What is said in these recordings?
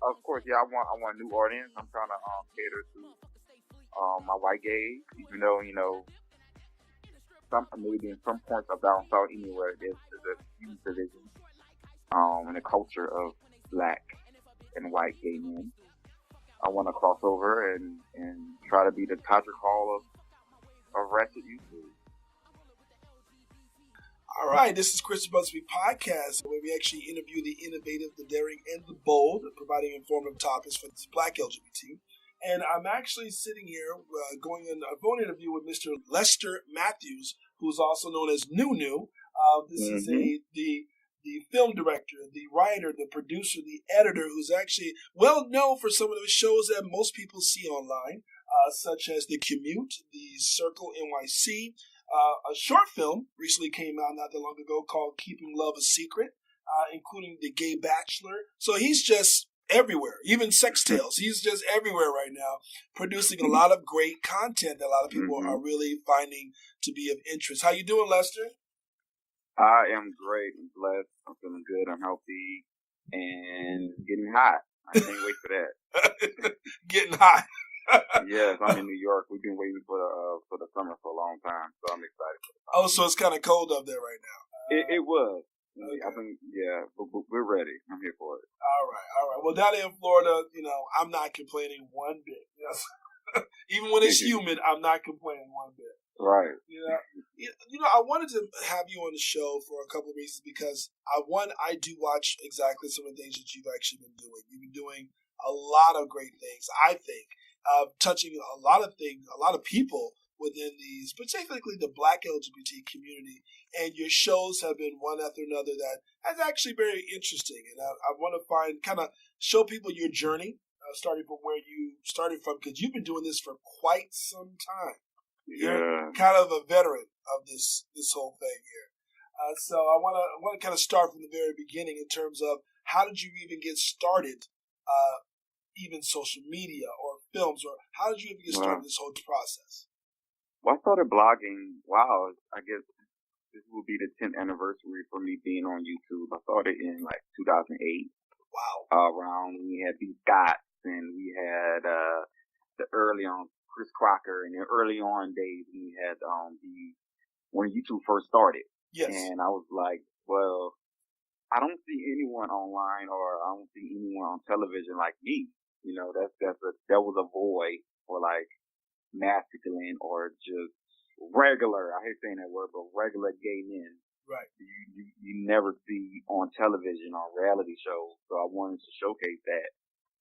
Of course, yeah, I want a new audience. I'm trying to cater to my white gays, even though some maybe in some points of down south anywhere there's a huge division in the culture of black and white gay men. I want to cross over and try to be the Todrick Hall of Ratchet YouTube. All right, this is Chris Brothaspeak Podcast, where we actually interview the innovative, the daring, and the bold, providing informative topics for the black LGBT. And I'm actually sitting here going on a phone interview with Mr. Lester Matthews, who's also known as Newnue. This is the film director, the writer, the producer, the editor, who's actually well known for some of the shows that most people see online, such as The Commute, The Circle NYC. A short film recently came out not that long ago called Keeping Love a Secret, including The Gay Bachelor. So he's just everywhere, even Sex Tales. He's just everywhere right now, producing a lot of great content that a lot of people are really finding to be of interest. How you doing, Lester? I am great and blessed. I'm feeling good. I'm healthy and getting hot. I can't wait for that. Getting hot. Yes, I'm in New York. We've been waiting for the summer for a long time, so I'm excited for the summer. Oh, so it's kind of cold up there right now. It was. Okay. I think, but we're ready. I'm here for it. All right. Well, down here in Florida, I'm not complaining one bit. Yes. Even when it's humid, I'm not complaining one bit. Right. I wanted to have you on the show for a couple of reasons because I do watch exactly some of the things that you've actually been doing. You've been doing a lot of great things, I think, touching a lot of things, a lot of people within these, particularly the black LGBT community. And your shows have been one after another that is actually very interesting. And I want to show people your journey, starting from where you started from, because you've been doing this for quite some time. You're kind of a veteran of this whole thing here. So I want to kind of start from the very beginning in terms of how did you even get started, even social media or films, or how did you even get started this whole process? Well, I started blogging. Wow, I guess this will be the 10th anniversary for me being on YouTube. I started in 2008. Wow. Around when we had these Scots and we had the early on Chris Crocker and the early on days when we had when YouTube first started. Yes. And I was like, well, I don't see anyone online or I don't see anyone on television like me. That was a void for masculine or just regular, I hate saying that word, but regular gay men. Right. You never see on television or reality shows. So I wanted to showcase that.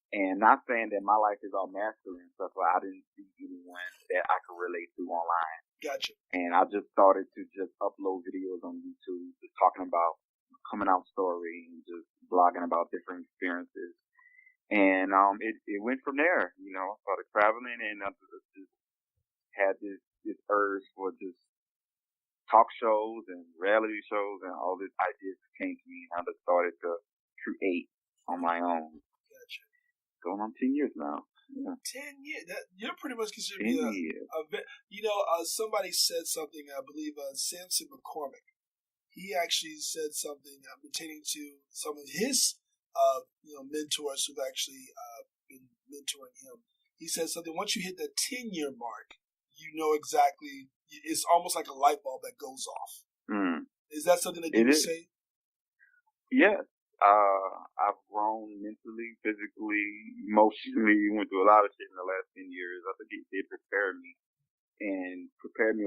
And not saying that my life is all masculine and stuff, but I didn't see anyone that I could relate to online. Gotcha. And I just started to just upload videos on YouTube, just talking about coming out story and just blogging about different experiences. And it went from there. I started traveling and I just had this urge for just talk shows and reality shows and all these ideas came to me, and I just started to create on my own. Gotcha. Going on 10 years now. Yeah. 10 years. You're pretty much considered somebody said something, I believe Samson McCormick. He actually said something pertaining to some of his mentors who've actually been mentoring him. He said something, once you hit the 10-year mark, you know exactly, it's almost like a light bulb that goes off. Is that something that you would say? Yes. I've grown mentally, physically, emotionally. Went through a lot of shit in the last 10 years. I think it did prepare me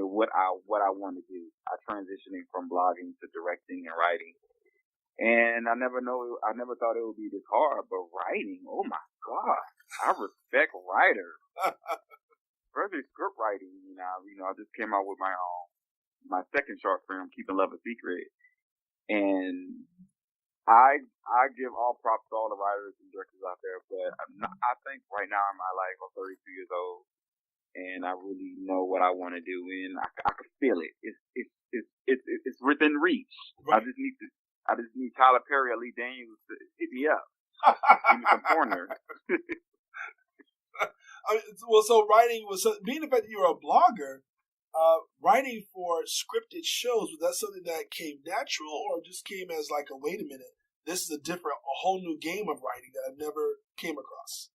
with what I want to do. I transitioning from blogging to directing and writing. And I never thought it would be this hard, but writing, oh my God, I respect writers. Especially script writing, I just came out with my second short film, Keeping Love a Secret, and I give all props to all the writers and directors out there, but I think right now in my life, I'm 32 years old, and I really know what I want to do, and I can feel it. It's within reach. Right. I just need Tyler Perry or Lee Daniels to hit me up, give me some corner. So writing being the fact that you're a blogger, writing for scripted shows, was that something that came natural or just came as a wait a minute, this is a whole new game of writing that I've never came across.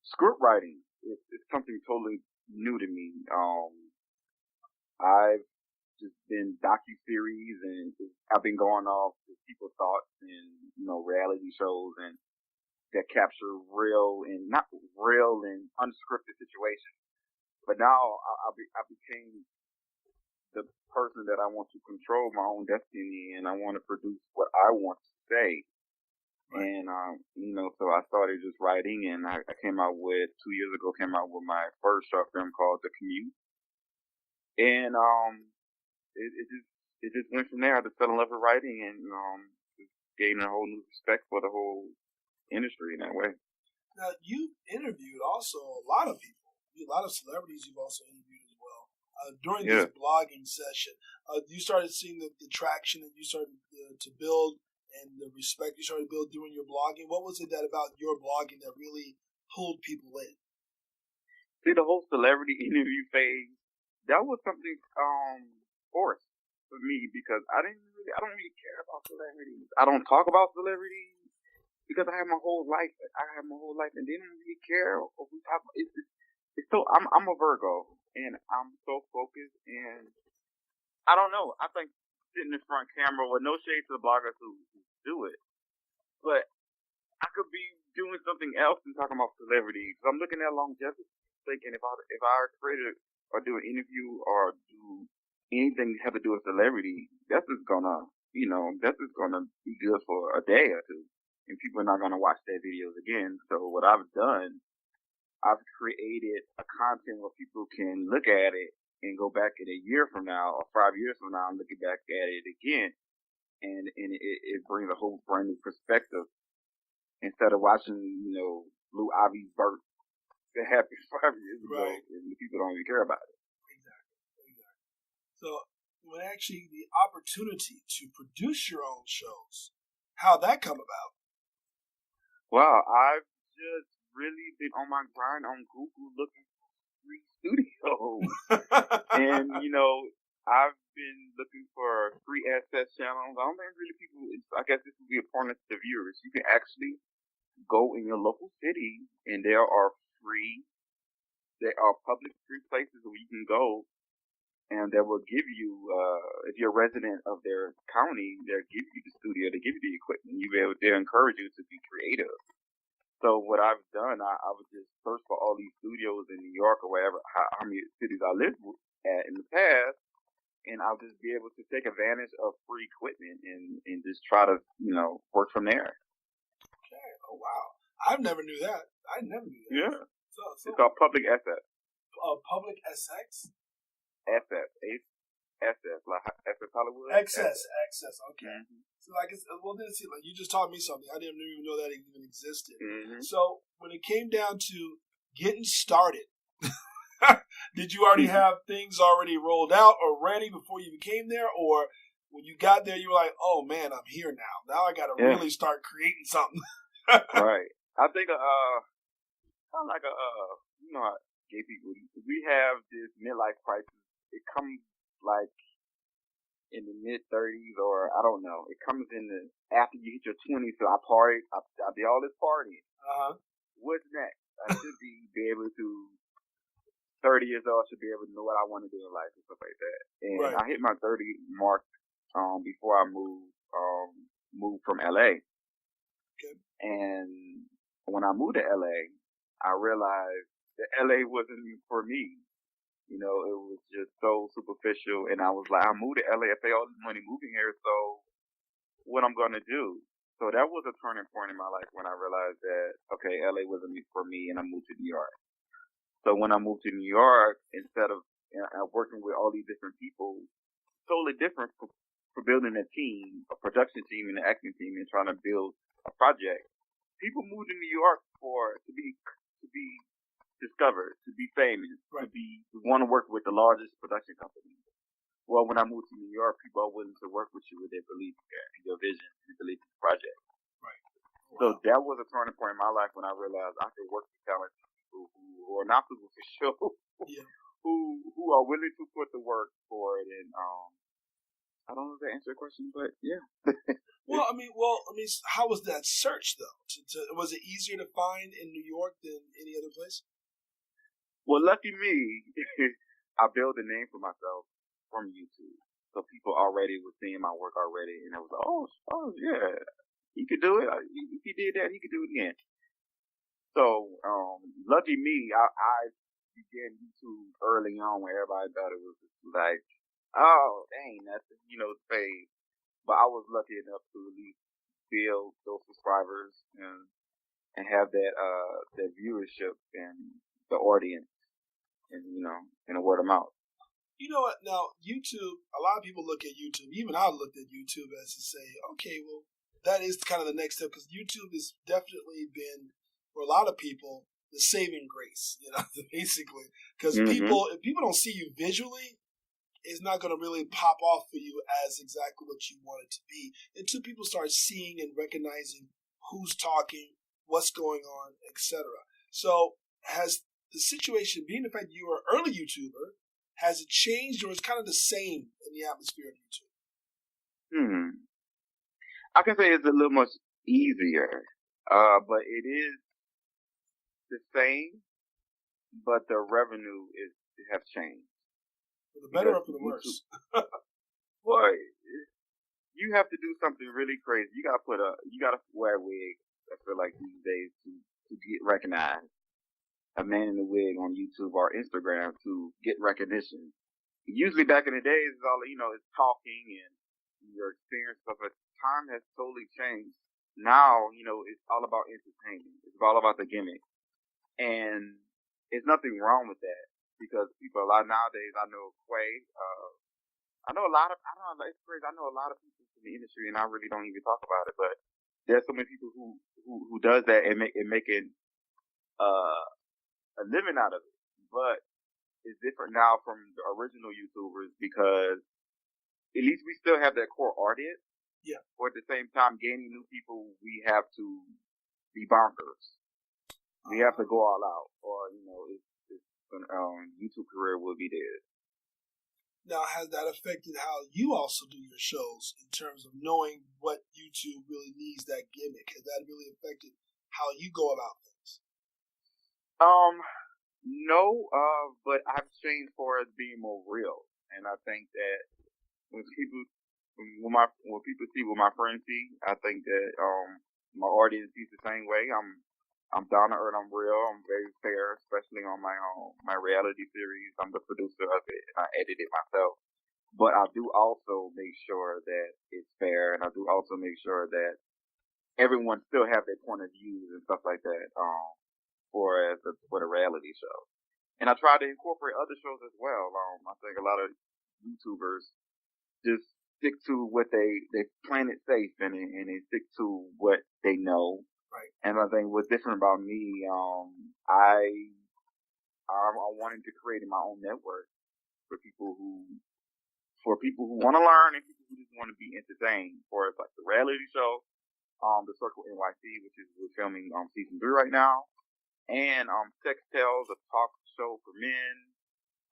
Script writing is something totally new to me. I've just been docu-series and I've been going off with people's thoughts and, reality shows and that capture real and not real and unscripted situations. But now I became the person that I want to control my own destiny and I want to produce what I want to say. Right. And, so I started just writing and I came out with, 2 years ago, my first short film called The Commute. And, it just went from there. I just fell in love with writing and, just gained a whole new respect for the whole industry in that way. Now, you've interviewed also a lot of people, a lot of celebrities you've also interviewed as well. During this blogging session, you started seeing the traction that you started to build and the respect you started to build doing your blogging. What was it that about your blogging that really pulled people in? See, the whole celebrity interview phase, that was something forced for me because I don't really care about celebrities. I don't talk about celebrities because I have my whole life. And they don't really care. It's so I'm a Virgo and I'm so focused and I don't know. I think sitting in front camera with no shade to the bloggers who do it, but I could be doing something else than talking about celebrities. So I'm looking at longevity, thinking if I create or do an interview or do anything that have to do with celebrity, that's just gonna be good for a day or two. And people are not going to watch their videos again. So what I've done, I've created a content where people can look at it and go back in a year from now or 5 years from now and looking back at it again. And it brings a whole brand new perspective instead of watching, Blue Ivy's birth that happened 5 years ago and the people don't even care about it. Exactly. So when actually the opportunity to produce your own shows, how'd that come about? Wow, I've just really been on my grind on Google looking for free studios. And, I've been looking for free access channels. I don't think really I guess this would be important to the viewers. You can actually go in your local city and there are public free places where you can go and they will give you, if you're a resident of their county, they'll give you the studio, they give you the equipment. They'll encourage you to be creative. So what I've done, I would just search for all these studios in New York or wherever, how many cities I lived at in the past, and I'll just be able to take advantage of free equipment and just try to, work from there. Okay. Oh, wow. I never knew that. Yeah. So it's called Public Assets. Public SX? SS, like SS Hollywood. Access. Okay. Mm-hmm. So you just taught me something. I didn't even know that even existed. Mm-hmm. So when it came down to getting started, did you already have things already rolled out or ready before you came there, or when you got there you were like, "Oh man, I'm here now. Now I got to really start creating something." Right. I think kind of like gay people. We have this midlife crisis. It comes like in the mid-30s or I don't know. It comes after you hit your 20s. So I did all this partying. What's next? I should be able to, 30 years old, I should be able to know what I want to do in life and stuff like that. And I hit my 30 mark before I moved from LA. Okay. And when I moved to LA, I realized that LA wasn't for me. It was just so superficial, and I was like, I moved to LA, I pay all this money moving here, so what I'm going to do? So that was a turning point in my life when I realized that, okay, LA wasn't for me, and I moved to New York. So when I moved to New York, instead of working with all these different people, totally different for building a team, a production team and an acting team and trying to build a project, people moved to New York to be discovered, to be famous, to want to work with the largest production company. Well, when I moved to New York, people are willing to work with you if they believe in your vision and believe in the project. Right. Wow. So that was a turning point in my life when I realized I could work with talented people who are not superficial, who are willing to put the work for it and I don't know if that answered your question, but yeah. Well, I mean, how was that search though? Was it easier to find in New York than any other place? Well, lucky me, I built a name for myself from YouTube. So people already were seeing my work already, and I was like, oh yeah, he could do it. If he did that, he could do it again. So, lucky me, I began YouTube early on when everybody thought it was like, oh, dang, nothing, fade. But I was lucky enough to at least build those subscribers and have that viewership and the audience and and a word of mouth. You know what? Now, YouTube, a lot of people look at YouTube. Even I looked at YouTube as to say, okay, well, that is kind of the next step because YouTube has definitely been, for a lot of people, the saving grace, basically. Because if people don't see you visually, it's not going to really pop off for you as exactly what you want it to be until people start seeing and recognizing who's talking, what's going on, etc. So has the situation, being the fact you are an early YouTuber, has it changed or is kind of the same in the atmosphere of YouTube? I can say it's a little much easier, but it is the same, but the revenue have changed. For the better or for the worse? Boy, you have to do something really crazy. You gotta wear a wig. I feel like these days to get recognized. A man in a wig on YouTube or Instagram to get recognition. Usually back in the days, it's all it's talking and your experience stuff. But time has totally changed. Now, it's all about entertainment. It's all about the gimmick, and there's nothing wrong with that because people a lot nowadays. I know Quay. I know a lot of. I don't know. It's crazy. I know a lot of people in the industry, and I really don't even talk about it. But there's so many people who does that and making a living out of it. But it's different now from the original YouTubers because at least we still have that core audience. Yeah. But at the same time, gaining new people, we have to be bonkers. We have to go all out, or YouTube career will be dead. Now, has that affected how you also do your shows in terms of knowing what YouTube really needs that gimmick? Has that really affected how you go about things? No, but I've changed for it being more real, and I think that when people see what my friends see, I think that my audience sees the same way. I'm down to earth. I'm real. I'm very fair, especially on my reality series. I'm the producer of it, and I edit it myself. But I do also make sure that it's fair, and I do also make sure that everyone still have their point of views and stuff like that. For the reality show, and I try to incorporate other shows as well. I think a lot of YouTubers just stick to what they plan it safe and they stick to what they know. Right. And I think what's different about me, I'm wanting to create my own network for people who want to learn and people who just want to be entertained. For like the reality show, the Circle NYC, which is we're filming season 3 right now. And Sex Tales, a talk show for men,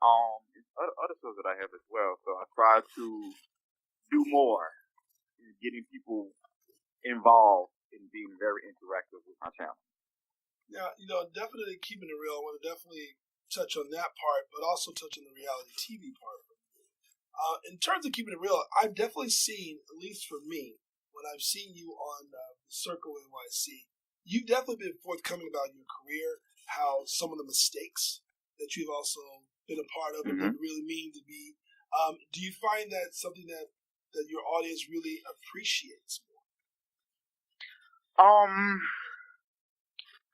and other shows that I have as well. So I try to do more in getting people involved in being very interactive with my channel. Now, definitely keeping it real. I want to definitely touch on that part, but also touch on the reality TV part. In terms of keeping it real, I've definitely seen, at least for me, when I've seen you on Circle NYC, you've definitely been forthcoming about your career, how some of the mistakes that you've also been a part of and what it really mean to be. Do you find that something that your audience really appreciates more?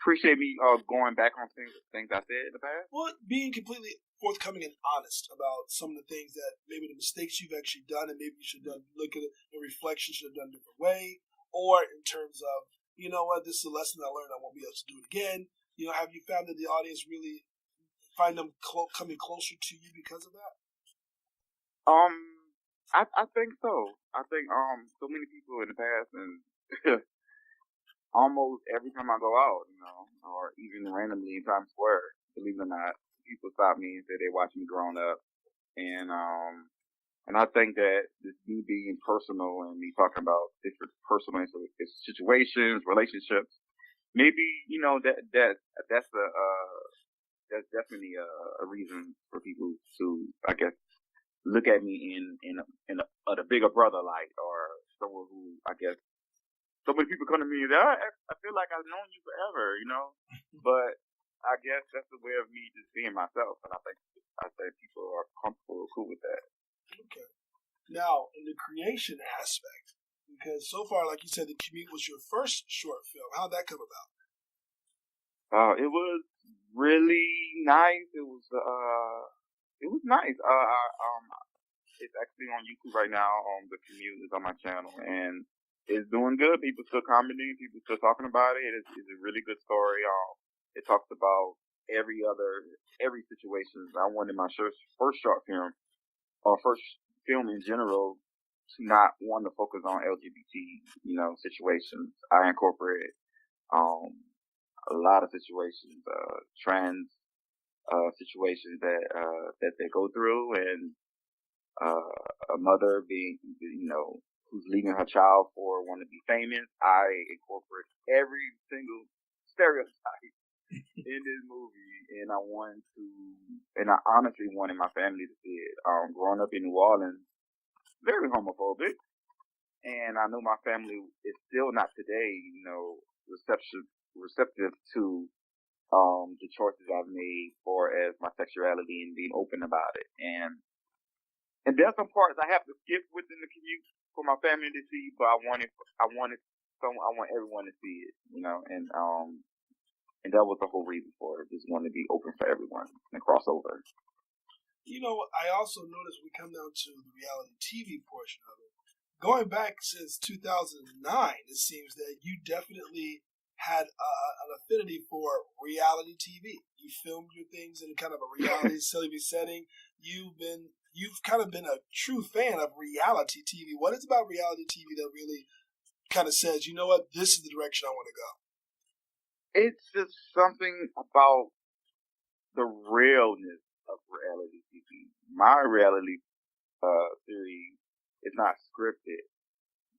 Appreciate me going back on things I said in the past? Well, being completely forthcoming and honest about some of the things that maybe the mistakes you've actually done and maybe you should have done, look at it in reflection, should have done a different way, or in terms of, you know what, this is a lesson I learned, I won't be able to do it again. Have you found that the audience really find them coming closer to you because of that? I think so. I think so many people in the past and almost every time I go out, or even randomly in Times Square, believe it or not, people stop me and say they watch me growing up, and And I think that this me being personal and me talking about different personal situations, relationships, maybe, that's definitely a reason for people to, I guess, look at me in a bigger brother light, or someone who, I guess, so many people come to me and say, I feel like I've known you forever, but I guess that's the way of me just being myself, and I think people are comfortable, cool with that. Okay. Now, in the creation aspect, because so far, like you said, The Commute was your first short film. How'd that come about? It was really nice. It was nice. It's actually on YouTube right now. The Commute is on my channel, and it's doing good. People still commenting. People still talking about it. It's a really good story. It talks about every situation. I wanted my first short film, or first film in general, to not want to focus on LGBT, situations. I incorporate a lot of situations, trans situations that they go through, and a mother being, who's leaving her child for wanting to be famous. I incorporate every single stereotype in this movie, and I honestly wanted my family to see it. Growing up in New Orleans, very homophobic, and I know my family is still not today, receptive to the choices I've made for as my sexuality and being open about it. And there's some parts I have to skip within The Commute for my family to see, but I want everyone to see it, and that was the whole reason for it. Just wanted to be open for everyone and crossover. I also noticed we come down to the reality TV portion of it. Going back since 2009, it seems that you definitely had an affinity for reality TV. You filmed your things in kind of a reality setting. You've kind of been a true fan of reality TV. What is about reality TV that really kind of says, you know what, this is the direction I want to go? It's just something about the realness of reality TV. My reality series is not scripted,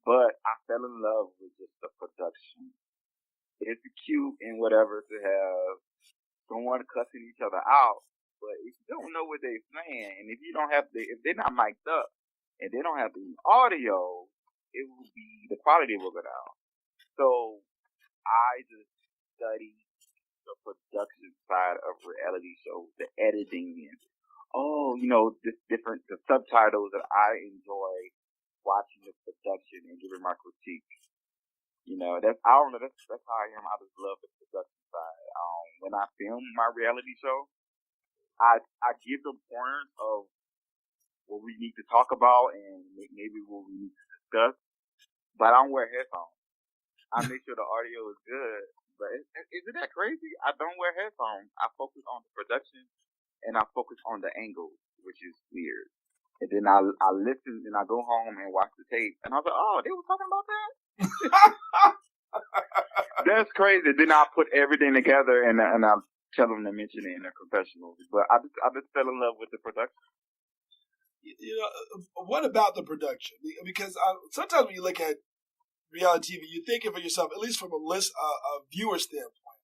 but I fell in love with just the production. It's cute and whatever to have someone cussing each other out, but if you don't know what they're saying, and if they're not mic'd up, and they don't have the audio, the quality will go down. So I just study the production side of reality shows, the editing, and the subtitles that I enjoy watching the production and giving my critique. That's how I am. I just love the production side. When I film my reality show, I give them pointers of what we need to talk about and maybe what we need to discuss, but I don't wear headphones. I make sure the audio is good. But isn't that crazy? I don't wear headphones. I focus on the production, and I focus on the angles, which is weird. And then I listen, and I go home and watch the tape, and I was like, oh, they were talking about that? That's crazy. Then I put everything together, and I tell them to mention it in their confessionals. But I just fell in love with the production. What about the production? Because sometimes when you look at reality TV, you're thinking for yourself, at least from a viewer standpoint,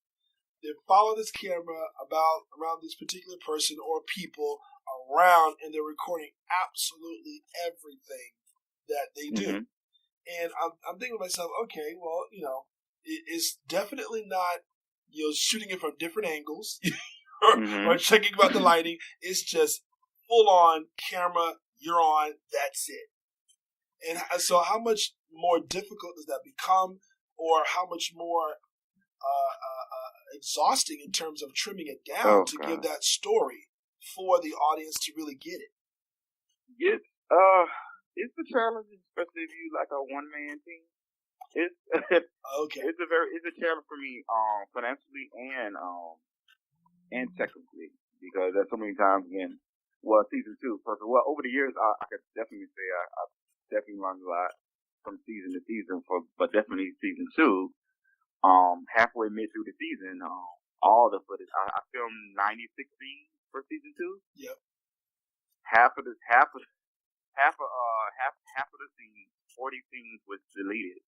they follow this camera around this particular person or people around, and they're recording absolutely everything that they do. Mm-hmm. And I'm thinking to myself, okay, well, it's definitely not shooting it from different angles or checking about the lighting. It's just full on camera. You're on. That's it. And so, how much more difficult does that become, or how much more exhausting in terms of trimming it down to give that story for the audience to really get it? It's a challenge, especially if you like a one-man team. It's okay. It's a challenge for me, financially and technically, because there's so many times season 2. Over the years, I could definitely say I definitely learned a lot from season to season, but definitely season 2. Halfway mid through the season, all the footage. I filmed 96 scenes for season 2. Yep. Half of half of the scenes, 40 scenes was deleted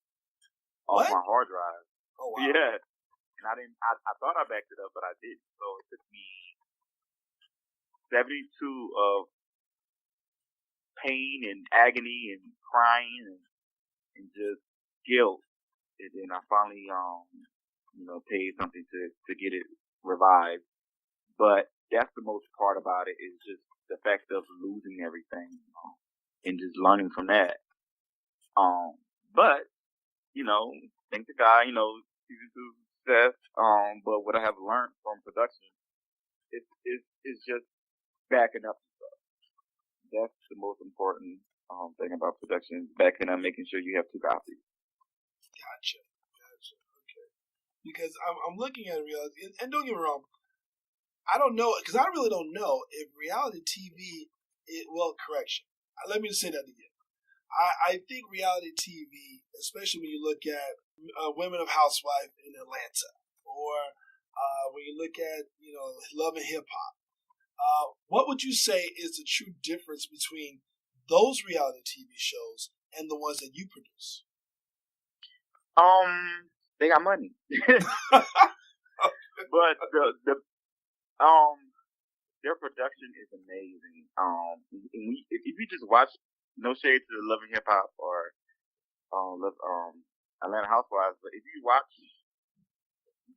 off What? my hard drive. Oh, wow. Yeah. And I thought I backed it up, but I didn't. So it took me 72 of pain and agony and crying and just guilt. And then I finally, paid something to get it revived. But that's the most part about it is just the fact of losing everything, and just learning from that. But, thank the guy, season 2 success. But what I have learned from production is just backing up stuff. That's the most important thing about production, backing up, making sure you have 2 copies. Gotcha. Okay. Because I'm looking at reality, and don't get me wrong, I don't know, because I really don't know if reality TV, correction. Let me just say that again. I think reality TV, especially when you look at Women of Housewife in Atlanta, or when you look at, Love and Hip Hop, what would you say is the true difference between those reality TV shows and the ones that you produce? They got money. But their production is amazing. And if you just watch, no shade to Love and Hip Hop or Atlanta Housewives, but if you watch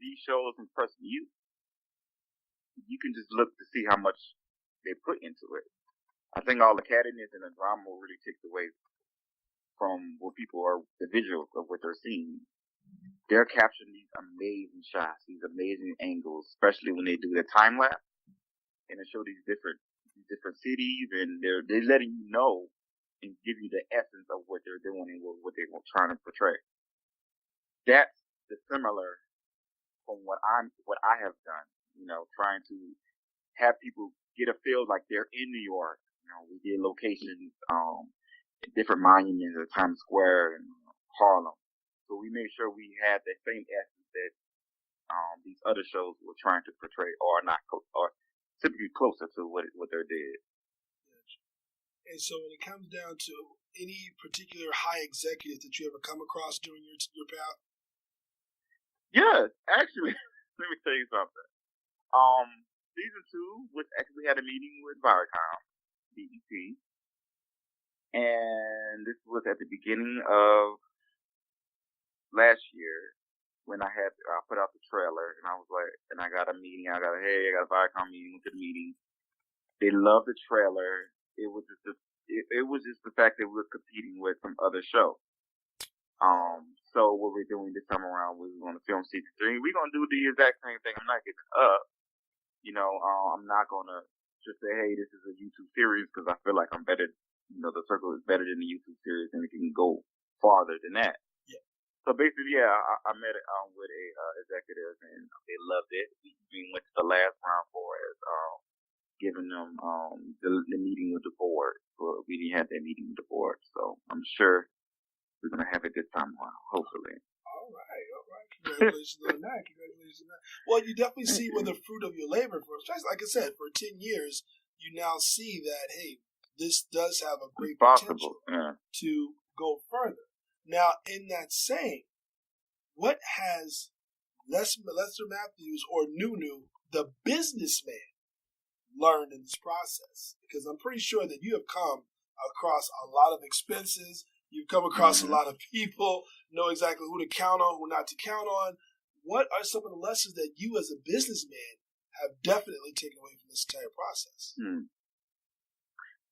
these shows in person, you can just look to see how much they put into it. I think all the cattiness and the drama really takes away from what people are, the visuals of what they're seeing. They're capturing these amazing shots, these amazing angles, especially when they do their time lapse and they show these different cities, and they're letting you know and give you the essence of what they're doing and what they're trying to portray. That's the similar from what I have done. Trying to have people get a feel like they're in New York. We did locations, different monuments at Times Square and Harlem. So we made sure we had that same essence that these other shows were trying to portray, or typically closer to what they did. And so when it comes down to any particular high executive that you ever come across during your path? Yes, actually, let me tell you something. Season 2 we had a meeting with Viacom, BET, and this was at the beginning of last year when I put out the trailer, and I was like, and I got a meeting. I got a Viacom meeting. Went to the meeting. They loved the trailer. It was just the fact that we were competing with some other shows. So what we're doing this time around, we're going to film season 3. We're going to do the exact same thing. I'm not giving up. I'm not going to just say, hey, this is a YouTube series, because I feel like I'm better. The Circle is better than the YouTube series, and it can go farther than that. Yeah. So basically, I met with a executive, and they loved it. We went to the last round for it, giving them the meeting with the board. But we didn't have that meeting with the board, so I'm sure we're gonna have it this time around, hopefully. All right. Congratulations on that. Well, you definitely see where the fruit of your labor, like I said, for 10 years, you now see that, hey, this does have a great potential to go further. Now, in that saying, what has Lester Matthews or Newnue, the businessman, learned in this process? Because I'm pretty sure that you have come across a lot of expenses. You've come across a lot of people, know exactly who to count on, who not to count on. What are some of the lessons that you as a businessman have definitely taken away from this entire process?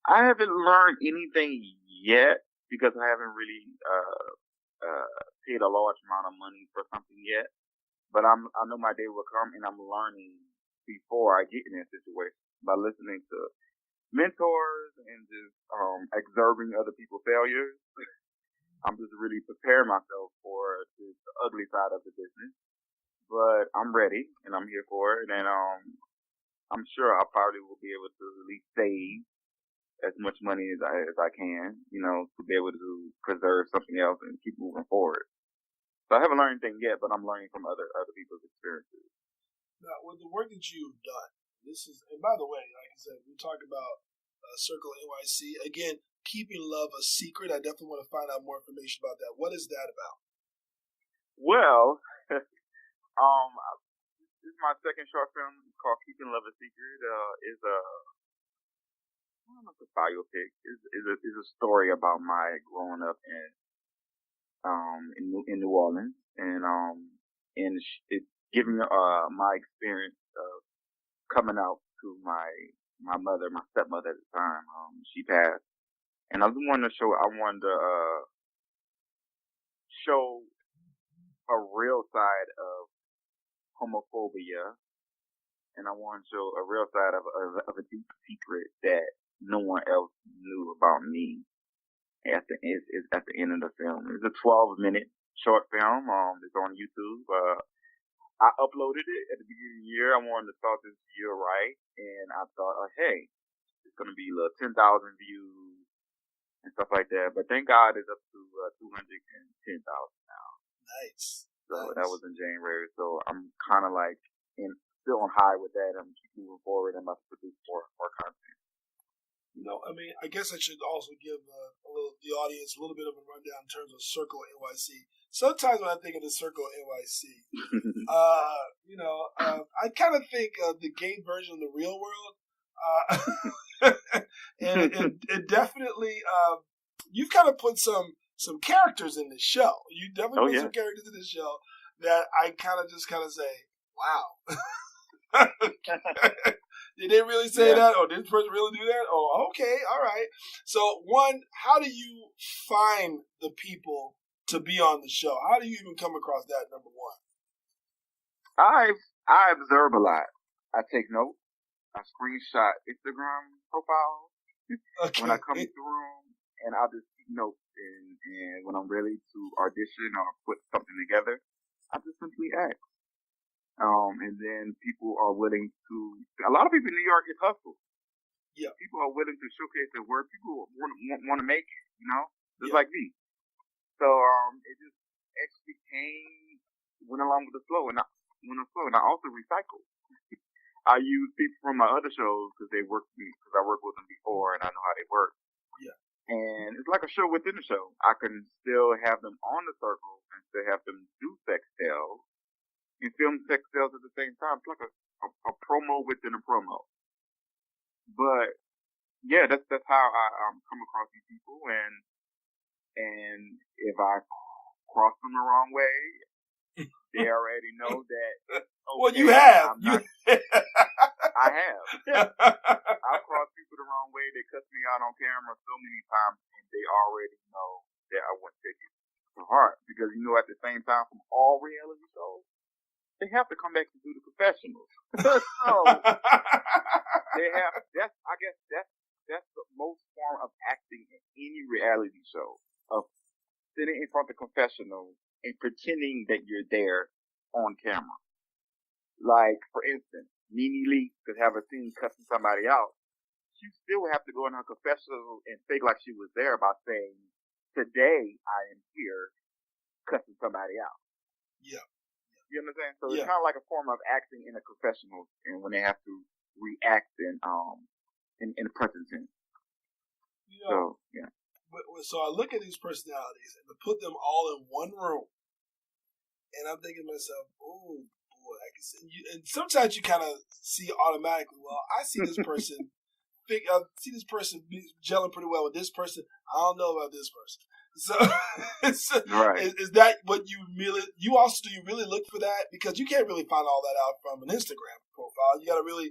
I haven't learned anything yet because I haven't really paid a large amount of money for something yet. But I know my day will come, and I'm learning before I get in that situation by listening to mentors and just observing other people's failures. I'm just really preparing myself for the ugly side of the business. But I'm ready, and I'm here for it. And I'm sure I probably will be able to at least save as much money as I can, to be able to preserve something else and keep moving forward. So I haven't learned anything yet, but I'm learning from other people's experiences. Now, with the work that you've done, and by the way, like I said, we talk about Circle NYC. Again, keeping love a secret. I definitely want to find out more information about that. What is that about? Well, this is my second short film called Keeping Love a Secret. Is a I don't know if it's a biopic. Is a story about my growing up in New Orleans, and it's giving my experience of coming out to my mother, my stepmother at the time. She passed, and I wanted to show a real side of homophobia, and I wanted to show a real side of a deep secret that no one else knew about me. At the end of the film, it's a 12-minute short film. It's on YouTube. I uploaded it at the beginning of the year. I wanted to start this year right, and I thought, hey, it's gonna be 10,000 views and stuff like that. But thank God it's up to 210,000 now. Nice. So that was in January. So I'm kind of like still on high with that. I'm keep moving forward. I'm about to produce more content. I mean, I guess I should also give the audience a little bit of a rundown in terms of Circle NYC. Sometimes when I think of the Circle NYC, I kind of think of the gay version of the real world. And it definitely, you've kind of put some characters in the show. You definitely put some characters in the show that I kind of say, wow. Did they really say that? Or did this person really do that? Oh, okay, all right. So, one, how do you find the people to be on the show? How do you even come across that, number one? I observe a lot. I take notes. I screenshot Instagram profiles when I come into the room, and I'll just take notes. And when I'm ready to audition or put something together, I just simply ask. And then people are willing to. A lot of people in New York get hustled. Yeah. People are willing to showcase their work. People want to make it. Just like me. So it just actually went along with the flow, and I also recycle. I use people from my other shows because I worked with them before, and I know how they work. Yeah. And it's like a show within the show. I can still have them on the circle and still have them do sex sales. And film sex sales at the same time. It's like a promo within a promo. But yeah, that's how I come across these people, and if I cross them the wrong way, they already know that. Okay, well, you have. I have. I've crossed people the wrong way. They cuss me out on camera so many times, and they already know that I wouldn't take it to heart because at the same time, from all reality shows, they have to come back to do the confessionals. So they have. I guess that's the most form of acting in any reality show, of sitting in front of the confessional and pretending that you're there on camera. Like, for instance, Nene Leakes could have a scene cussing somebody out. She still would have to go in her confessional and fake like she was there by saying, "Today I am here cussing somebody out." Yeah. You understand? So it's kind of like a form of acting in a confessional, and when they have to react in the present tense. So yeah. So I look at these personalities and to put them all in one room, and I'm thinking to myself, oh boy, I can see. And sometimes you kind of see automatically. Well, I see this person. I see this person gelling pretty well with this person. I don't know about this person. So, right. Is that what you really? Do you really look for that? Because you can't really find all that out from an Instagram profile. You got to really,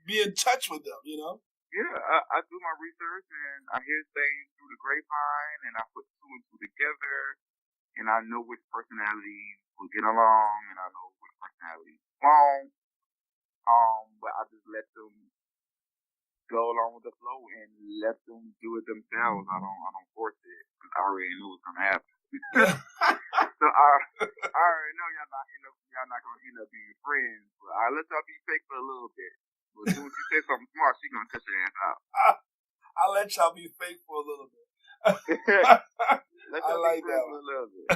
be in touch with them. Yeah, I do my research and I hear things through the grapevine, and I put two and two together, and I know which personalities will get along, and I know which personalities won't. But I just let them go along with the flow and let them do it themselves. I don't force it because I already know what's gonna happen. So I already know y'all not gonna end up being friends. But I let y'all be fake for a little bit. But as soon as you say something smart, she gonna cut your ass out. I'll let y'all be fake for a little bit. I like that one. A little bit.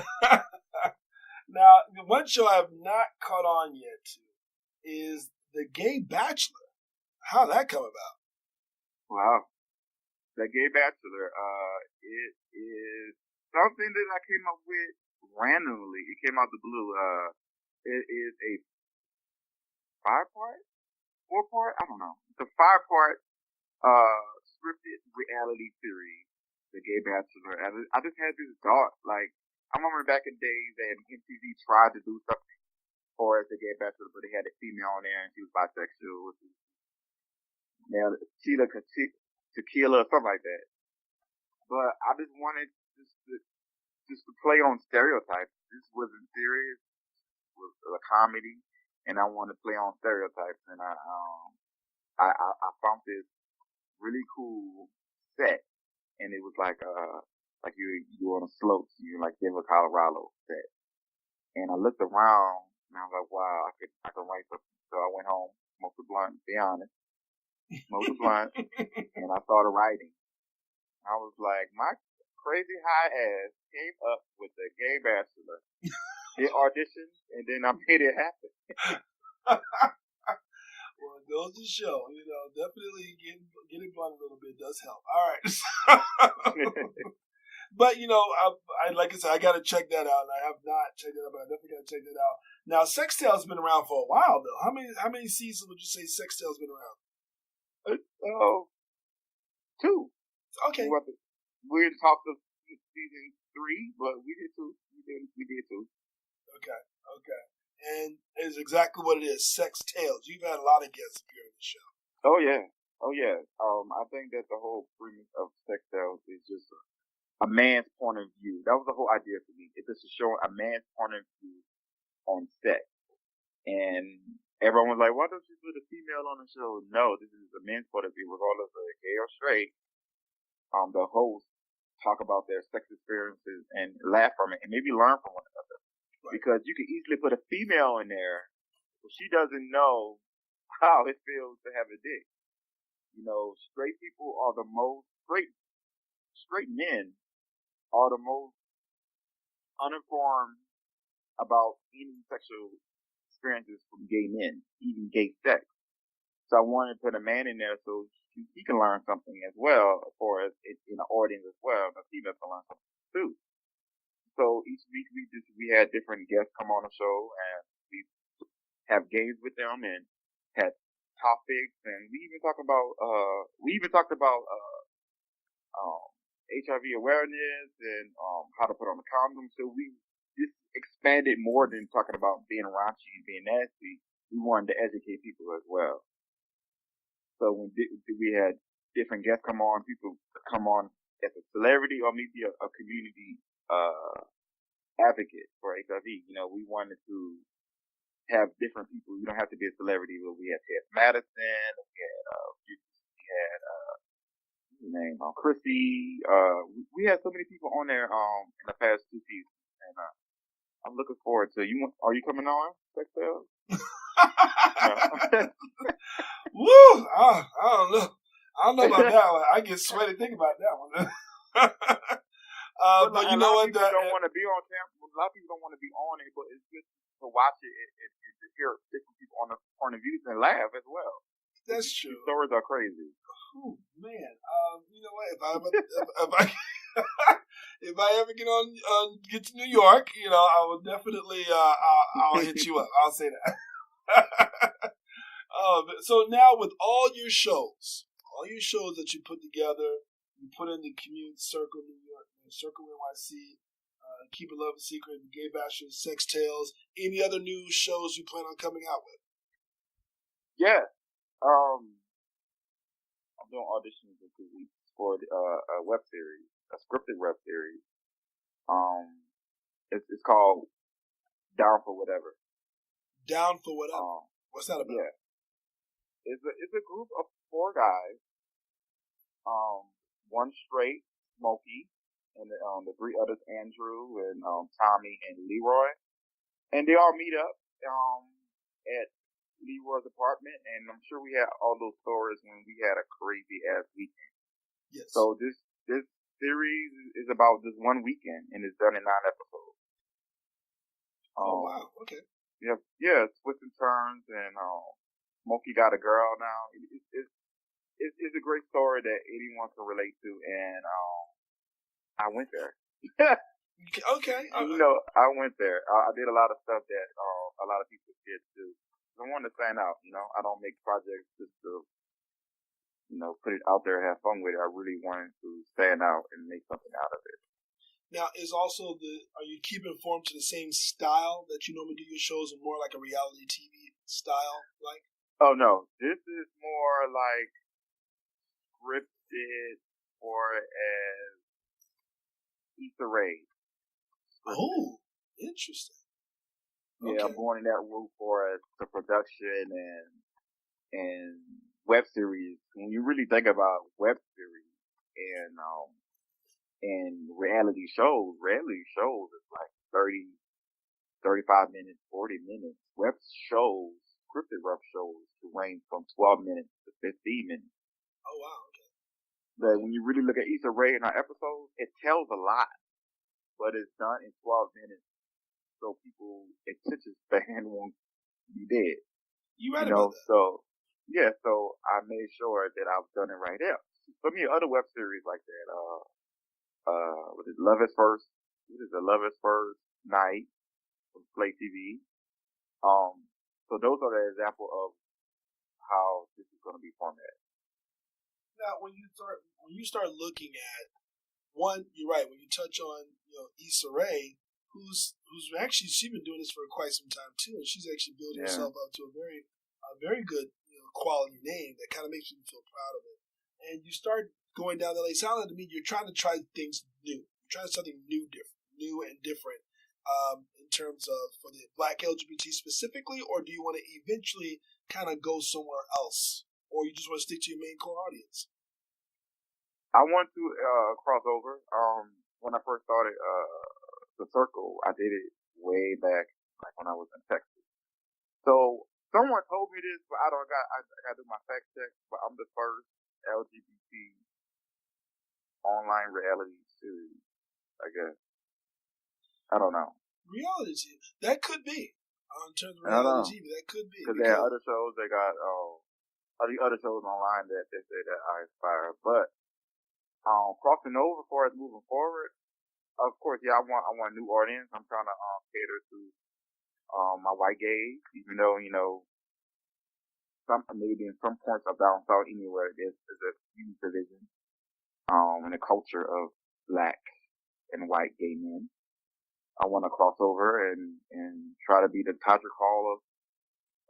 Now, one show I have not caught on yet to is the Gay Bachelor. How did that come about? Wow. The Gay Bachelor, it is something that I came up with randomly. It came out the blue. It is a 5-part, 4-part. I don't know. It's a 5-part scripted reality series, The Gay Bachelor. And I just had this thought, like, I remember back in days that MTV tried to do something for The Gay Bachelor, but they had a female on there and she was bisexual. Now, Sheila Tequila or something like that. But I just wanted just to play on stereotypes. This wasn't serious. It was a comedy, and I wanted to play on stereotypes. And I found this really cool set, and it was like you on a slopes, you like Denver, Colorado set. And I looked around, and I was like, wow, I could write something. So I went home, smoked a blunt, be honest, smoked a blunt, and I started writing. I was like, my crazy high ass came up with the Gay Bachelor. It auditioned, and then I made it happen. Well, it goes to show, definitely getting blunt a little bit does help. All right. But, I like I said, I got to check that out, and I have not checked it out, but I definitely got to check that out. Now, Sextale's been around for a while, though. How many seasons would you say Sextale's been around? 2. Okay. We talked of season 3, but we did 2. We did 2. Okay. And it's exactly what it is. Sex Tales. You've had a lot of guests appear on the show. Oh yeah. I think that the whole premise of Sex Tales is just a man's point of view. That was the whole idea for me. It's just to show a man's point of view on sex. And everyone was like, why don't you put a female on the show? No, this is a man's point of view, regardless of gay or straight. The hosts talk about their sex experiences and laugh from it and maybe learn from one another. Right. Because you can easily put a female in there, but she doesn't know how it feels to have a dick. Straight people are the most straight men are the most uninformed about any sexual experiences from gay men, even gay sex. So I wanted to put a man in there so he can learn something as well, as far as in the audience as well. The female can learn something too. So each week we had different guests come on the show, and we have games with them and had topics, and we even talked about HIV awareness and how to put on a condom. So we just expanded more than talking about being raunchy and being nasty. We wanted to educate people as well. So when we had different guests come on, people come on as a celebrity or maybe a community advocate for HIV. We wanted to have different people. You don't have to be a celebrity, but we had Ted Madison, we had Chrissy. We had so many people on there in the past 2 seasons, and I'm looking forward to you. Are you coming on, Sextale? Woo! I don't know. I don't know about that one. I get sweaty thinking about that one. But you know what? People don't want to be on camera. A lot of people don't want to be on it, but it's just to watch it and to hear different people on the point of views and laugh as well. That's true. These stories are crazy. Oh man, you know what? If I ever get to New York, I will definitely I'll hit you up. I'll say that. So now with all your shows that you put together, you put in the Commute Circle New York, Circle NYC, Keep It Love a Secret, Gay Bachelor, Sex Tales. Any other new shows you plan on coming out with? Yeah. I'm doing auditions in 2 weeks for a web series, a scripted web series. It's called Down for Whatever. Down for Whatever. What's that about? Yeah. It's a group of 4 guys. One straight, Smokey, and the 3 others, Andrew and Tommy and Leroy, and they all meet up at Leroy's apartment, and I'm sure we had all those stories when we had a crazy ass weekend. Yes. So this series is about this one weekend, and it's done in 9 episodes. Oh wow! Okay. Yeah, twists and turns, and Smokey got a girl now. it's a great story that anyone can relate to, and I went there. Okay. I went there. I did a lot of stuff that a lot of people did too. I wanted to stand out. I don't make projects just to put it out there and have fun with it. I really wanted to stand out and make something out of it. Now, are you keeping form to the same style that you normally do your shows, and more like a reality TV style, like? Oh no, this is more like scripted, or as Easter eggs. Oh, interesting. Yeah, I'm going in that route for the production and web series. When you really think about web series and reality shows is like 30, 35 minutes, 40 minutes. Scripted web shows range from 12 minutes to 15 minutes. Oh, wow. Okay. But when you really look at Issa Rae in our episodes, it tells a lot, but it's done in 12 minutes. So people's attention span won't be dead. You right about that. So I made sure that I've done it right there. For me, other web series like that, what is Love is First? What is the Love is First Night from Play TV? So those are the example of how this is going to be formatted. Now, when you start looking at one, you're right. When you touch on Issa Rae, who's actually, she's been doing this for quite some time too, and she's actually building herself up to a very good quality name that kind of makes you feel proud of it. And you start going down the lane. It sounds like to me you're trying to try things new. You're trying something new and different. In terms of for the Black LGBT specifically, or do you want to eventually kind of go somewhere else, or you just want to stick to your main core audience? I want to cross over. When I first started the circle, I did it way back, like when I was in Texas. So someone told me this, but I got to do my fact check. But I'm the first LGBT online reality series, I guess. I don't know. Reality TV, that could be. In terms of reality TV, that could be. Because there are other shows that got other shows online that they say that I inspire. But crossing over for us moving forward, of course, I want a new audience. I'm trying to cater to my white gays, even though maybe in some points of down south anywhere there's a huge division in the culture of Black and white gay men. I want to cross over and try to be the Todrick Hall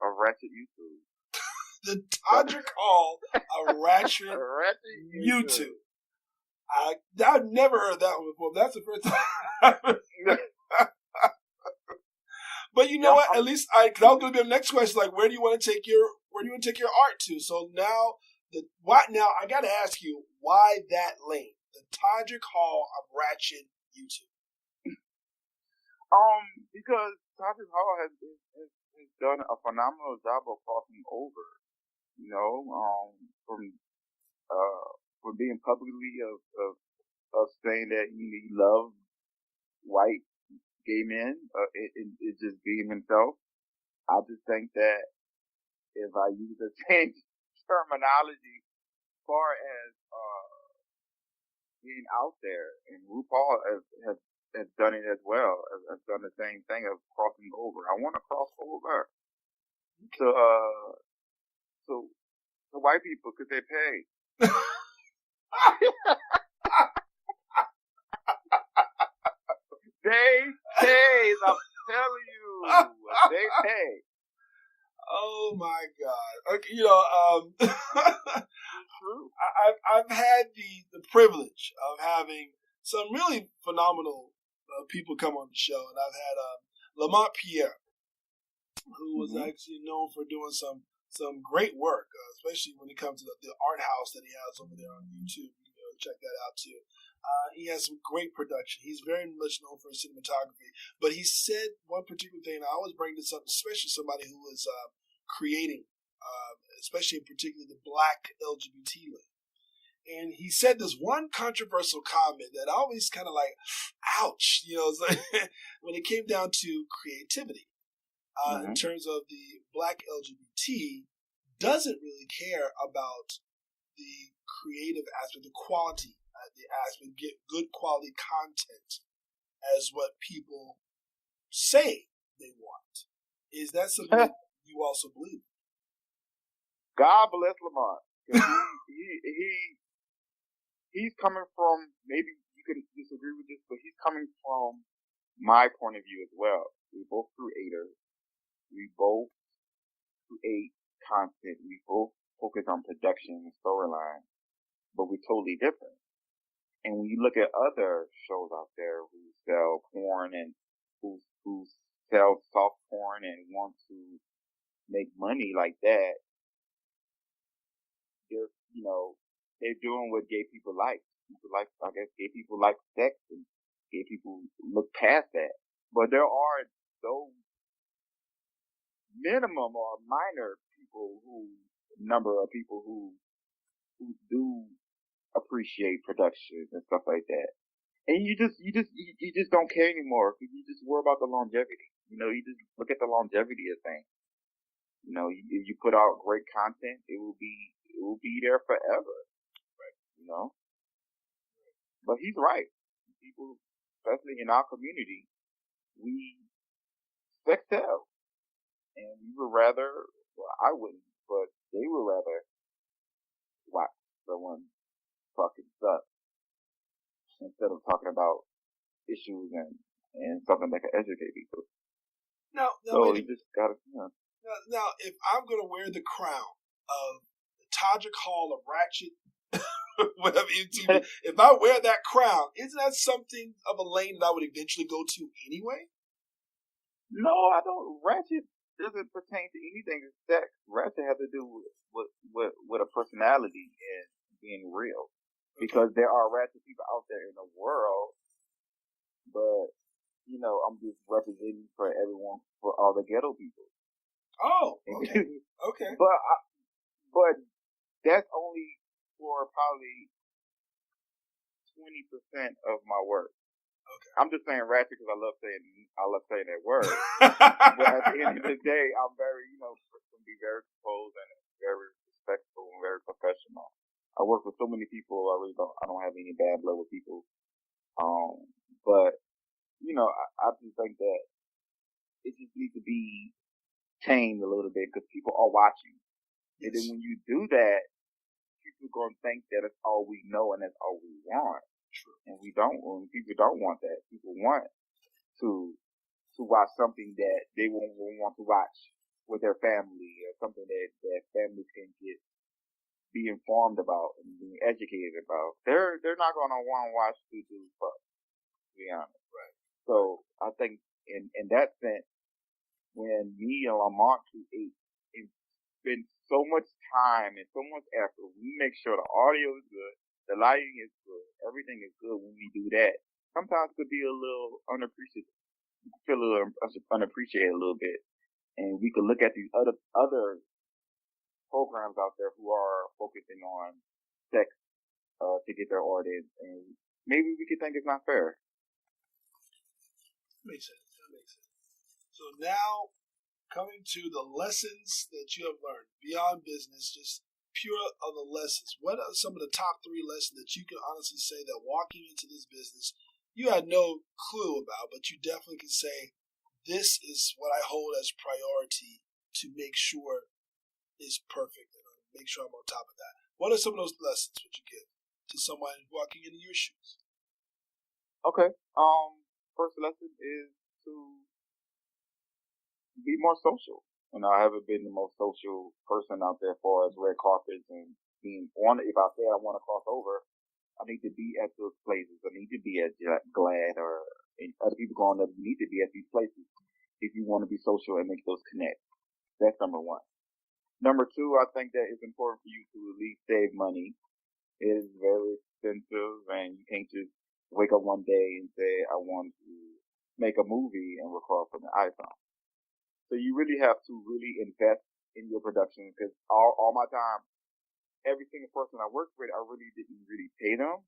of Ratchet YouTube. The Todrick Hall of Ratchet YouTube. I've never heard that one before. That's the first time. But you know what? At least because I was going to be the next question. Like, where do you want to take your art to? So now I got to ask you, why that lane? The Todrick Hall of Ratchet YouTube. Because Todrick Hall has done a phenomenal job of crossing over. From being publicly of saying that he loves white gay men, it just being himself. I just think that if I use the same terminology as far as being out there, and RuPaul has done it as well, has done the same thing of crossing over. I want to cross over to white people because they pay. They pay. I'm telling you, they pay. Oh my God! Okay, True. I've had the privilege of having some really phenomenal people come on the show, and I've had Lamont Pierre, who was actually known for doing some great work, especially when it comes to the art house that he has over there on YouTube. You can check that out too. He has some great production. He's very much known for his cinematography. But he said one particular thing, and I always bring this up, especially somebody who is creating, especially in particular the Black LGBT lane. And he said this one controversial comment that I always kind of like, ouch, it's like when it came down to creativity. In terms of the Black LGBT, doesn't really care about the creative aspect, the quality, the aspect, get good quality content as what people say they want. Is that something that you also believe? God bless Lamont. He's coming from, maybe you can disagree with this, but he's coming from my point of view as well. We both creators. We both create content. We both focus on production and storyline, but we're totally different. And when you look at other shows out there who sell porn and who sell soft porn and want to make money like that, they're doing what gay people like. I guess gay people like sex, and gay people look past that. But there are those minimum or minor number of people who do appreciate production and stuff like that. And you just don't care anymore because you just worry about the longevity. You just look at the longevity of things. You put out great content, it will be there forever. Right. But he's right. People, especially in our community, sex sells. And we would rather, well, I wouldn't, but they would rather watch someone fucking suck instead of talking about issues and something that can educate people. Now, so you just gotta, Now, if I'm gonna wear the crown of the Todrick Hall of Ratchet, whatever MTV, if I wear that crown, isn't that something of a lane that I would eventually go to anyway? No, I don't. Ratchet doesn't pertain to anything except Ratchet has to do with a personality and being real. Because there are ratchet people out there in the world, but I'm just representing for everyone, for all the ghetto people. Oh, okay. Okay. But that's only for probably 20% of my work. Okay. I'm just saying ratchet because I love saying that word. But at the end of the day, I'm very, can be very composed and very respectful and very professional. I work with so many people. I don't have any bad blood with people. But I just think that it just needs to be tamed a little bit because people are watching. Yes. And then when you do that, people are going to think that it's all we know and that's all we want. True. And we don't. People don't want that. People want to watch something that they won't want to watch with their family, or something that families can be informed about and be educated about. They're not going to want to watch two dudes fuck, to be honest. Right. So I think in that sense, when me and Lamont create and spend so much time and so much effort, we make sure the audio is good, the lighting is good, everything is good when we do that. Sometimes it could be a little unappreciated. You feel a little unappreciated a little bit. And we could look at these other programs out there who are focusing on sex to get their audience, and maybe we could think it's not fair. That makes sense. So now, coming to the lessons that you have learned beyond business, just pure of the lessons. What are some of the top 3 lessons that you can honestly say that walking into this business you had no clue about, but you definitely can say, this is what I hold as priority to make sure is perfect and make sure I'm on top of that. What are some of those lessons would you give to someone walking into your shoes? Okay. First lesson is to be more social. I haven't been the most social person out there as far as red carpets and being on. If I say I want to cross over, I need to be at those places. I need to be at GLAAD or other people going up. You need to be at these places if you want to be social and make those connects. That's number 1. Number 2, I think that it's important for you to at least save money. It is very expensive, and you can't just wake up one day and say, I want to make a movie and record from the iPhone. So you really have to really invest in your production because all my time, every single person I worked with, I really didn't pay them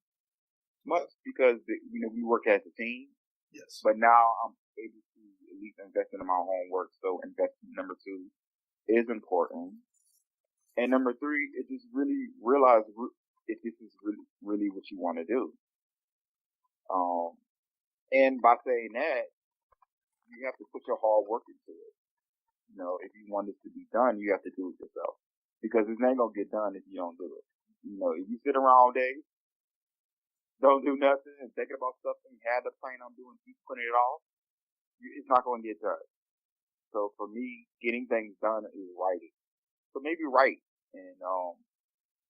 much because, we work as a team. Yes. But now I'm able to at least invest in my homework. So investment number 2 is important. And number three, it just really realize if this is really what you want to do. And by saying that, you have to put your hard work into it. You know, if you want this to be done, you have to do it yourself. Because it ain't gonna get done if you don't do it. You know, if you sit around all day, don't do nothing, and thinking about stuff and you had the plan on doing, keep putting it off, it's not gonna get done. So for me, getting things done is writing. So maybe write, and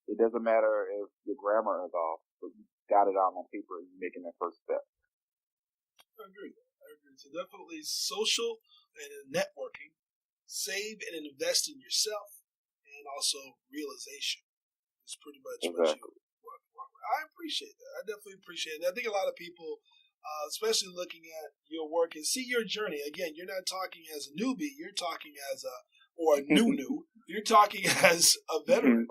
it doesn't matter if your grammar is off, but you got it out on paper and you're making that first step. I agree. So definitely social and networking, save and invest in yourself, and also realization is pretty much what you work for. I appreciate that. I definitely appreciate it. I think a lot of people, especially looking at your work and see your journey. Again, you're not talking as a newbie. You're talking as a Newnue. You're talking as a veteran.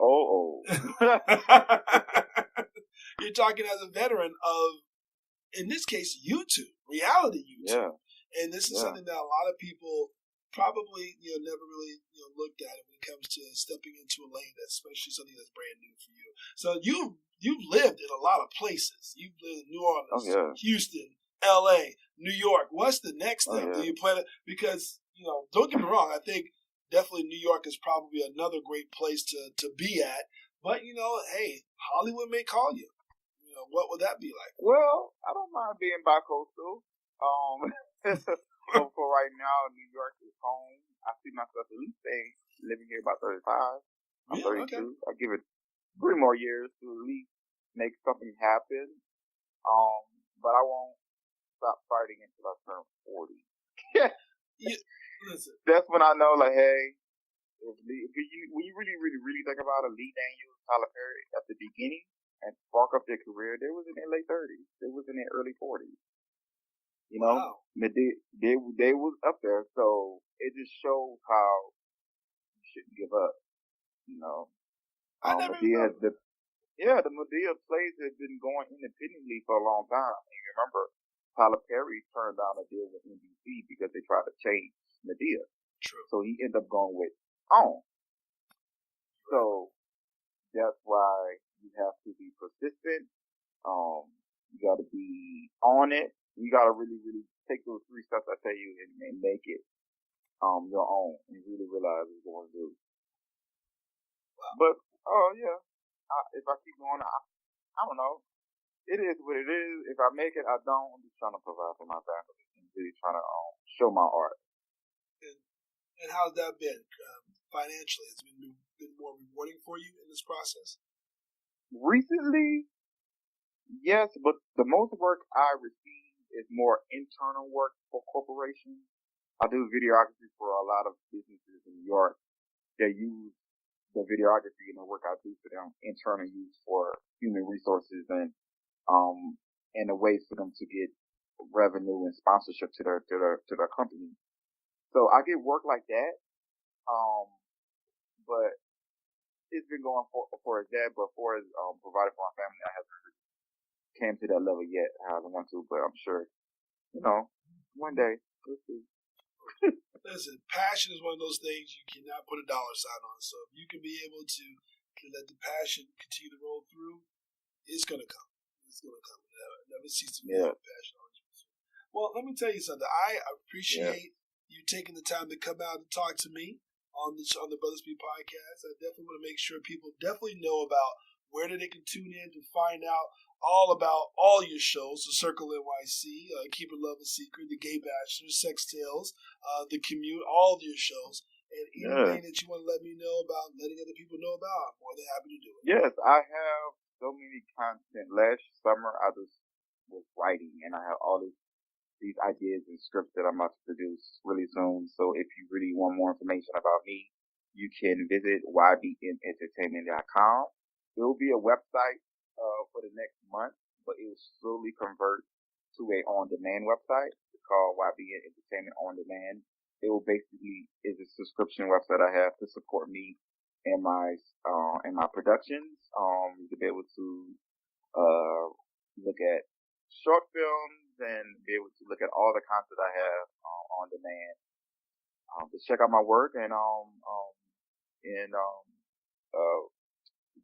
You're talking as a veteran of, in this case, YouTube, reality YouTube. Yeah. And this is something that a lot of people probably, never really, looked at it when it comes to stepping into a lane that's especially something that's brand new for you. So you've lived in a lot of places. You've lived in New Orleans, Houston, LA, New York. What's the next step? Do you plan it? Because, don't get me wrong, I think definitely New York is probably another great place to be at. But, hey, Hollywood may call you. What would that be like? Well, I don't mind being bi-coastal. So for right now, New York is home. I see myself at least living here about 35. I'm 32. Okay. I give it 3 more years to at least make something happen. But I won't stop fighting until I turn 40. Listen. That's when I know, like, hey, when you really think about it, Lee Daniels, Tyler Perry at the beginning and spark up their career, they was in their late 30s. They was in their early 40s. Wow. They was up there, so it just shows how you shouldn't give up. I never Madea the Madea plays have been going independently for a long time. And you remember Tyler Perry turned down a deal with NBC because they tried to change Madea. True. So he ended up going with OWN. So that's why you have to be persistent. You got to be on it. You got to really, really take those 3 steps I tell you and make it your own and really realize what you're going to do. Wow. But if I keep going, I don't know. It is what it is. If I make it, I don't. I'm just trying to provide for my family and really trying to show my art. And how's that been financially? Has it been more rewarding for you in this process? Recently, yes, but the most work I receive is more internal work for corporations. I do videography for a lot of businesses in New York. They use the videography and the work I do for them internal use for human resources and a way for them to get revenue and sponsorship to their company. So I get work like that. But it's been going for as that, but for as provided for my family, I haven't came to that level yet. I haven't want to, but I'm sure, one day we'll see. Listen, passion is one of those things you cannot put a dollar sign on. So if you can be able to let the passion continue to roll through, it's gonna come. It's gonna come. It never ceases to be passion on you. Well, let me tell you something. I appreciate you taking the time to come out and talk to me on the Brothaspeak Podcast. I definitely want to make sure people definitely know about where they can tune in to find out all about all your shows, the Circle NYC, Keep It Love a Secret, the Gay Bachelor, Sex Tales, the Commute, all of your shows. And anything that you want to let me know about, letting other people know about, I'm more than happy to do it. Yes, I have so many content. Last summer, I just was writing, and I have all these ideas and scripts that I'm about to produce really soon. So if you really want more information about me, you can visit ybmentertainment.com. There will be a website for the next month, but it will slowly convert to a on-demand website. It's called YBN Entertainment On Demand. It will basically is a subscription website I have to support me and my productions. You'll be able to look at short films and be able to look at all the content I have on demand. Just check out my work and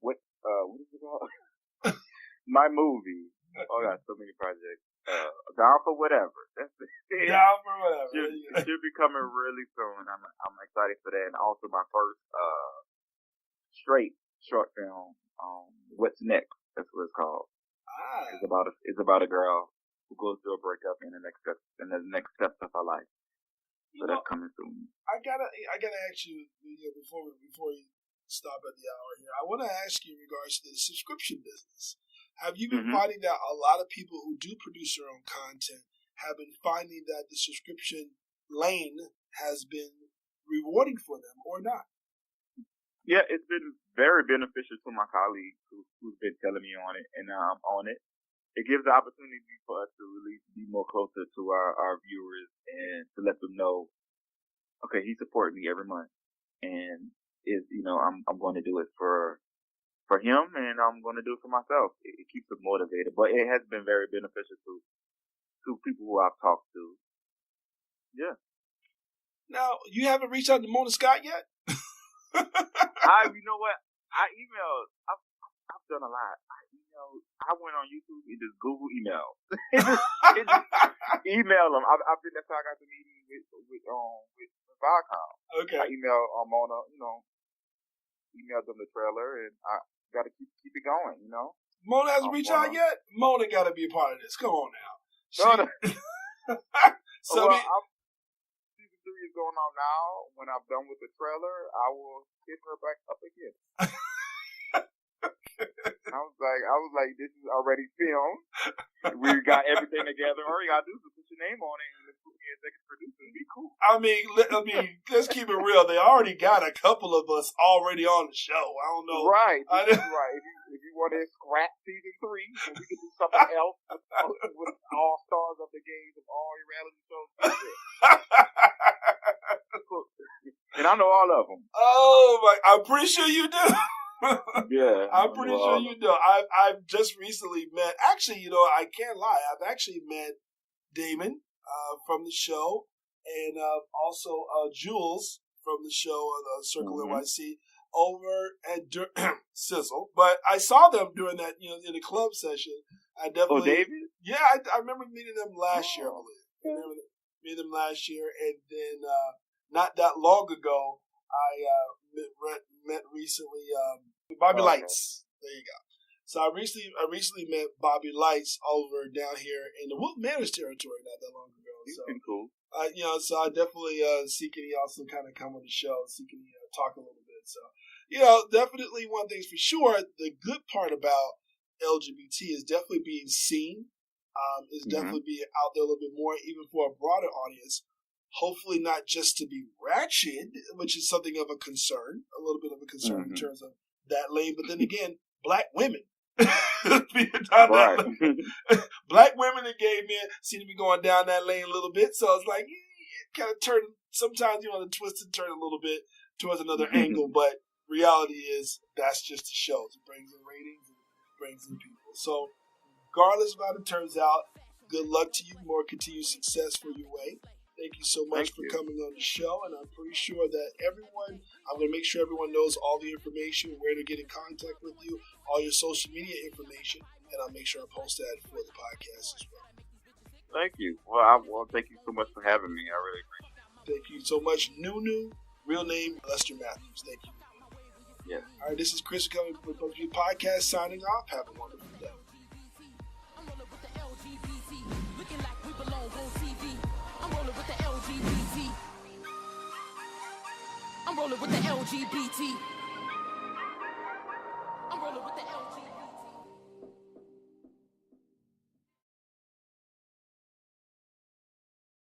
what is it called? My movie. Oh, I got so many projects. Down for Whatever. That's it. Down for Whatever. It should be coming really soon. I'm excited for that. And also my first straight short film. What's Next? That's what it's called. It's about a girl who goes through a breakup and the next steps of her life. So that's coming soon. I gotta ask you, before we stop at the hour here, I want to ask you in regards to the subscription business. Have you been finding that a lot of people who do produce their own content have been finding that the subscription lane has been rewarding for them or not? Yeah, it's been very beneficial to my colleagues who's been telling me on it, and now I'm on it. It gives the opportunity for us to really be more closer to our viewers and to let them know, okay, he's supporting me every month, and I'm going to do it for him, and I'm going to do it for myself. It keeps them motivated, but it has been very beneficial to people who I've talked to. Yeah. Now, you haven't reached out to Mona Scott yet? You know what? I emailed. I've done a lot. I went on YouTube and just Google emails. Email them. I've been. That's how I got the meeting with Viacom. Okay. I emailed Mona. Emailed them the trailer, and I got to keep it going. Mona hasn't reached out yet. Mona got to be a part of this. Come on now. Season 3 is going on now. When I'm done with the trailer, I will hit her back up again. I was like, this is already filmed. We got everything together. All you gotta do is put your name on it and just put me as executive producer. It'd be cool. I mean, let's keep it real. They already got a couple of us already on the show. I don't know. Right. Right. If you want to scrap season 3, so we can do something else with all stars of the games of all reality shows. And I know all of them. Oh my! I'm pretty sure you do. Yeah, I'm pretty sure you do. I've just recently met. Actually, I can't lie. I've actually met Damon from the show, and also Jules from the show Circle NYC over at Sizzle. But I saw them during that, in the club session. I definitely. Oh, David? Yeah, I remember meeting them last year. I believe. I remember meeting them last year, and then not that long ago, I met recently Bobby Lights. There you go. So I recently met Bobby Lights over down here in the Wolf Manors territory not that long ago. He's been cool. So I definitely see can he also kind of come on the show, see can he talk a little bit. So definitely one thing's for sure. The good part about LGBT is definitely being seen. Is definitely being out there a little bit more, even for a broader audience. Hopefully not just to be ratchet, which is something of a concern, a little bit of a concern in terms of that lane. But then again, black women. Black women and gay men seem to be going down that lane a little bit. So it's like, it kind of turn, sometimes you want to twist and turn a little bit towards another angle. But reality is that's just the show. It brings in ratings and it brings in people. So regardless of how it turns out, good luck to you. More continued success for your way. Thank you so much for coming on the show, and I'm pretty sure that I'm going to make sure everyone knows all the information, where to get in contact with you, all your social media information, and I'll make sure I post that for the podcast as well. Thank you. Well, thank you so much for having me. I really appreciate it. Thank you so much. Newnue, real name, Lester Matthews. Thank you. Yeah. All right, this is Chris coming from the Brothaspeak Podcast, signing off. Have a wonderful day. I'm rolling with the LGBT, looking like we belong on TV. I'm rolling with the LGBT. I'm rolling with the LGBT.